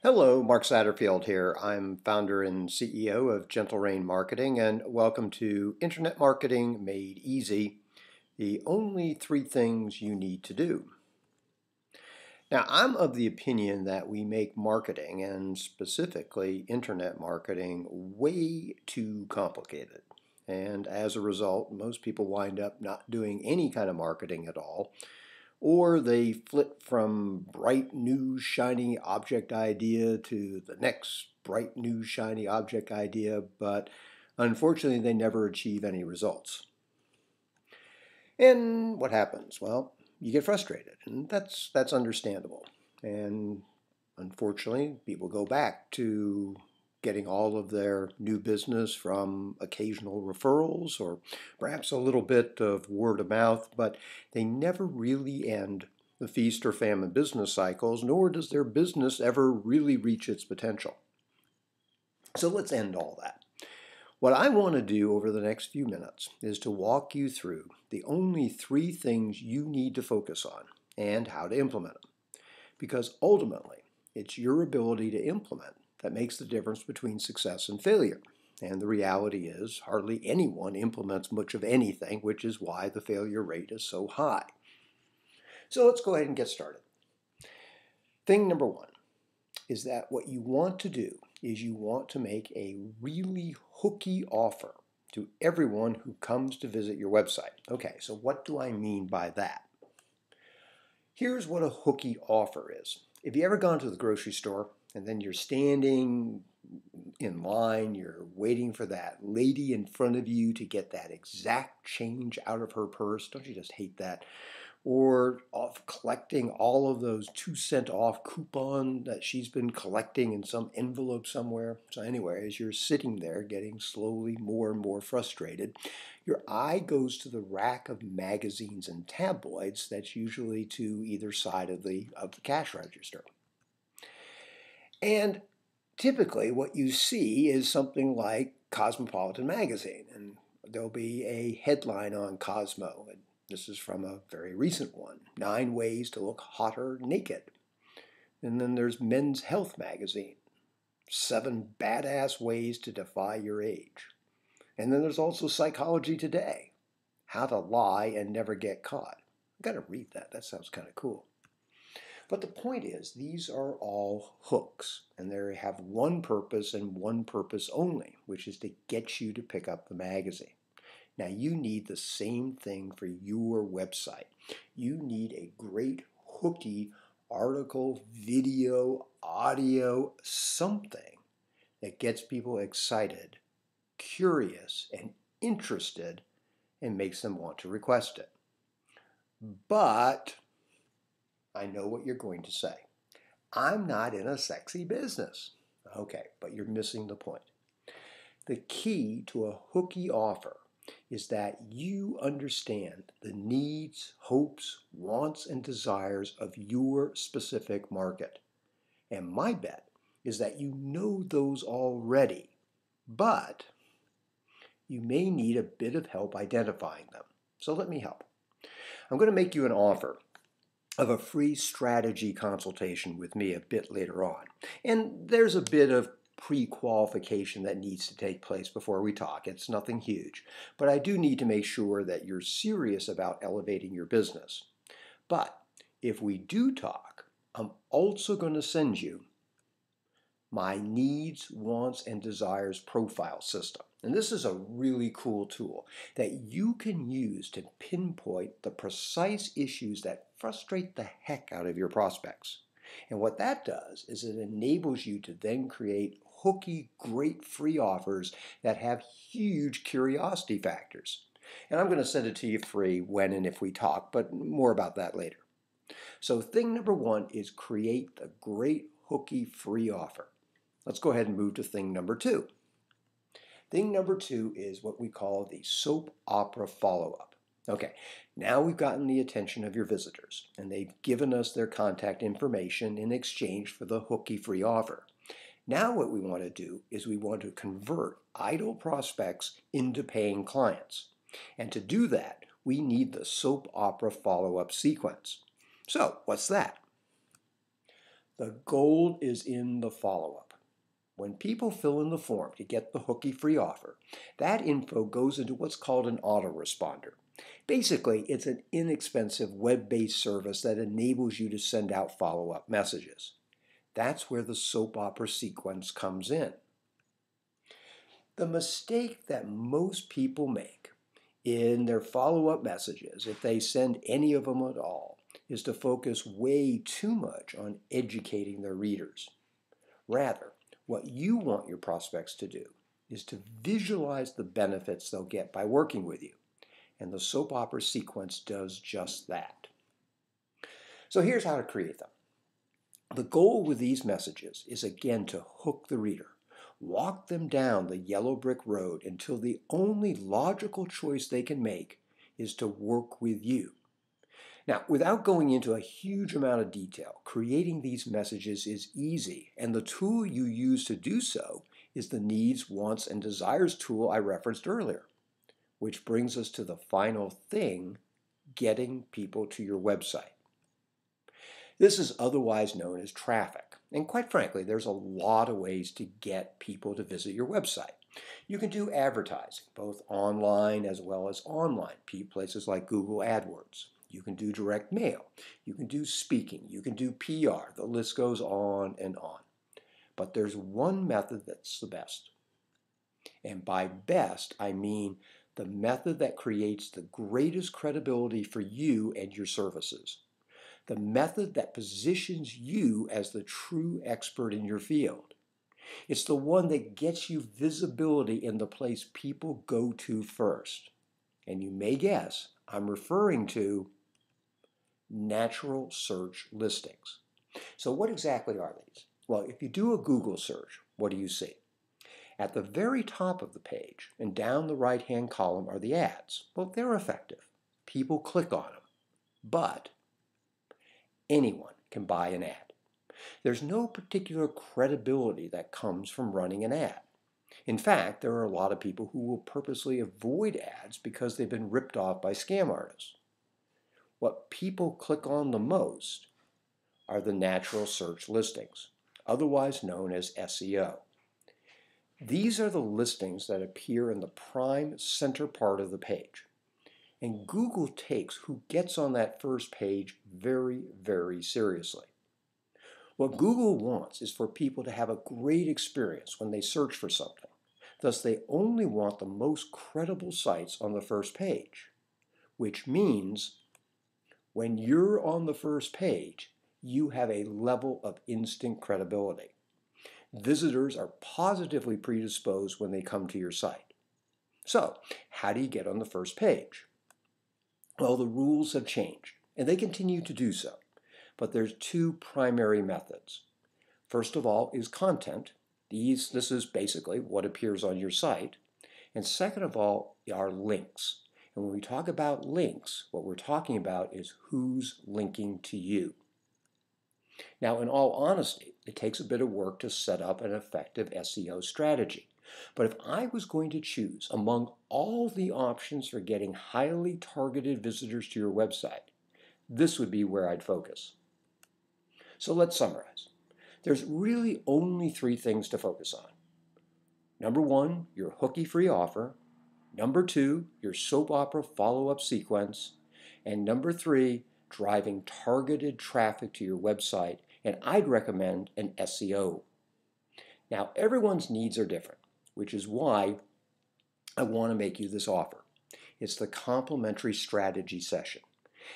Hello, Mark Satterfield here. I'm founder and CEO of Gentle Rain Marketing, and welcome to Internet Marketing Made Easy, the only three things you need to do. Now, I'm of the opinion that we make marketing, and specifically internet marketing, way too complicated. And as a result, most people wind up not doing any kind of marketing at all, or they flip from bright new shiny object idea to the next bright new shiny object idea, but unfortunately they never achieve any results. And what happens? Well, you get frustrated, and that's understandable. And unfortunately, people go back to getting all of their new business from occasional referrals or perhaps a little bit of word of mouth, but they never really end the feast or famine business cycles, nor does their business ever really reach its potential. So let's end all that. What I want to do over the next few minutes is to walk you through the only three things you need to focus on and how to implement them. Because ultimately, it's your ability to implement that makes the difference between success and failure. And the reality is, hardly anyone implements much of anything, which is why the failure rate is so high. So let's go ahead and get started. Thing number one is that what you want to do is you want to make a really hooky offer to everyone who comes to visit your website. Okay, so what do I mean by that? Here's what a hooky offer is. If you ever gone to the grocery store and then you're standing in line, you're waiting for that lady in front of you to get that exact change out of her purse, don't you just hate that? Or of collecting all of those 2-cent off coupon that she's been collecting in some envelope somewhere. So anyway, as you're sitting there getting slowly more and more frustrated, your eye goes to the rack of magazines and tabloids that's usually to either side of the cash register. And typically what you see is something like Cosmopolitan magazine, and there'll be a headline on Cosmo, and this is from a very recent one, 9 Ways to Look Hotter Naked. And then there's Men's Health magazine, 7 Badass Ways to Defy Your Age. And then there's also Psychology Today, How to Lie and Never Get Caught. I've got to read that. That sounds kind of cool. But the point is, these are all hooks, and they have one purpose and one purpose only, which is to get you to pick up the magazine. Now, you need the same thing for your website. You need a great hooky article, video, audio, something that gets people excited, curious, and interested, and makes them want to request it. But I know what you're going to say. I'm not in a sexy business. Okay, but you're missing the point. The key to a hooky offer is that you understand the needs, hopes, wants, and desires of your specific market. And my bet is that you know those already, but you may need a bit of help identifying them. So let me help. I'm going to make you an offer of a free strategy consultation with me a bit later on. And there's a bit of pre-qualification that needs to take place before we talk. It's nothing huge, but I do need to make sure that you're serious about elevating your business. But if we do talk, I'm also going to send you my needs, wants, and desires profile system. And this is a really cool tool that you can use to pinpoint the precise issues that frustrate the heck out of your prospects. And what that does is it enables you to then create hooky, great free offers that have huge curiosity factors. And I'm going to send it to you free when and if we talk, but more about that later. So thing number one is create the great hooky free offer. Let's go ahead and move to thing number two. Thing number two is what we call the soap opera follow-up. Okay, now we've gotten the attention of your visitors, and they've given us their contact information in exchange for the hooky free offer. Now what we want to do is we want to convert idle prospects into paying clients. And to do that, we need the soap opera follow-up sequence. So what's that? The gold is in the follow-up. When people fill in the form to get the hooky free offer, that info goes into what's called an autoresponder. Basically, it's an inexpensive web-based service that enables you to send out follow-up messages. That's where the soap opera sequence comes in. The mistake that most people make in their follow-up messages, if they send any of them at all, is to focus way too much on educating their readers. Rather, what you want your prospects to do is to visualize the benefits they'll get by working with you. And the soap opera sequence does just that. So here's how to create them. The goal with these messages is again to hook the reader. Walk them down the yellow brick road until the only logical choice they can make is to work with you. Now, without going into a huge amount of detail, creating these messages is easy, and the tool you use to do so is the needs, wants, and desires tool I referenced earlier, which brings us to the final thing, getting people to your website. This is otherwise known as traffic, and quite frankly, there's a lot of ways to get people to visit your website. You can do advertising, both online as well as online, places like Google AdWords. You can do direct mail. You can do speaking. You can do PR. The list goes on and on. But there's one method that's the best. And by best, I mean the method that creates the greatest credibility for you and your services. The method that positions you as the true expert in your field. It's the one that gets you visibility in the place people go to first. And you may guess, I'm referring to natural search listings. So what exactly are these? Well, if you do a Google search, what do you see? At the very top of the page and down the right-hand column are the ads. Well, they're effective. People click on them. But anyone can buy an ad. There's no particular credibility that comes from running an ad. In fact, there are a lot of people who will purposely avoid ads because they've been ripped off by scam artists. What people click on the most are the natural search listings, otherwise known as SEO. These are the listings that appear in the prime center part of the page. And Google takes who gets on that first page very, very seriously. What Google wants is for people to have a great experience when they search for something. Thus, they only want the most credible sites on the first page, which means when you're on the first page, you have a level of instant credibility. Visitors are positively predisposed when they come to your site. So, how do you get on the first page? Well, the rules have changed, and they continue to do so. But there's two primary methods. First of all is content. This is basically what appears on your site. And second of all are links. And when we talk about links, what we're talking about is who's linking to you. Now, in all honesty, it takes a bit of work to set up an effective SEO strategy. But if I was going to choose among all the options for getting highly targeted visitors to your website, this would be where I'd focus. So let's summarize. There's really only three things to focus on. Number one, your hooky free offer. Number two, your soap opera follow-up sequence. And number three, driving targeted traffic to your website. And I'd recommend an SEO. Now, everyone's needs are different, which is why I want to make you this offer. It's the complimentary strategy session.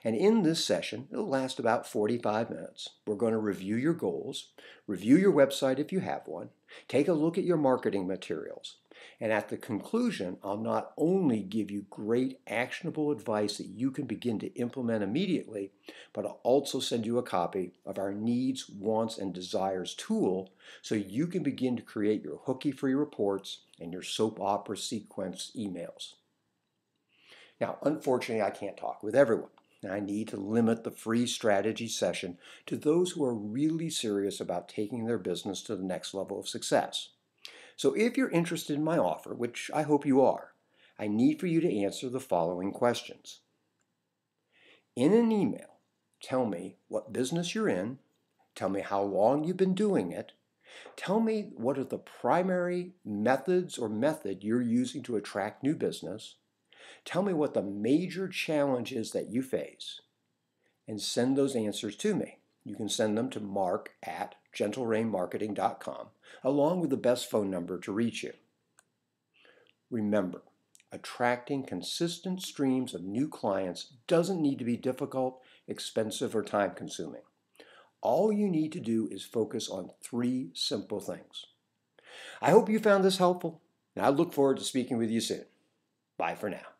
And in this session, it'll last about 45 minutes. We're going to review your goals, review your website if you have one, take a look at your marketing materials. And at the conclusion, I'll not only give you great actionable advice that you can begin to implement immediately, but I'll also send you a copy of our needs, wants, and desires tool so you can begin to create your hooky-free reports and your soap opera sequence emails. Now, unfortunately, I can't talk with everyone. I need to limit the free strategy session to those who are really serious about taking their business to the next level of success. So if you're interested in my offer, which I hope you are, I need for you to answer the following questions. In an email, tell me what business you're in, Tell me how long you've been doing it. Tell me what are the primary methods or method you're using to attract new business. Tell me what the major challenge is that you face, and send those answers to me. You can send them to mark@gentlerainmarketing.com, along with the best phone number to reach you. Remember, attracting consistent streams of new clients doesn't need to be difficult, expensive, or time-consuming. All you need to do is focus on 3 simple things. I hope you found this helpful, and I look forward to speaking with you soon. Bye for now.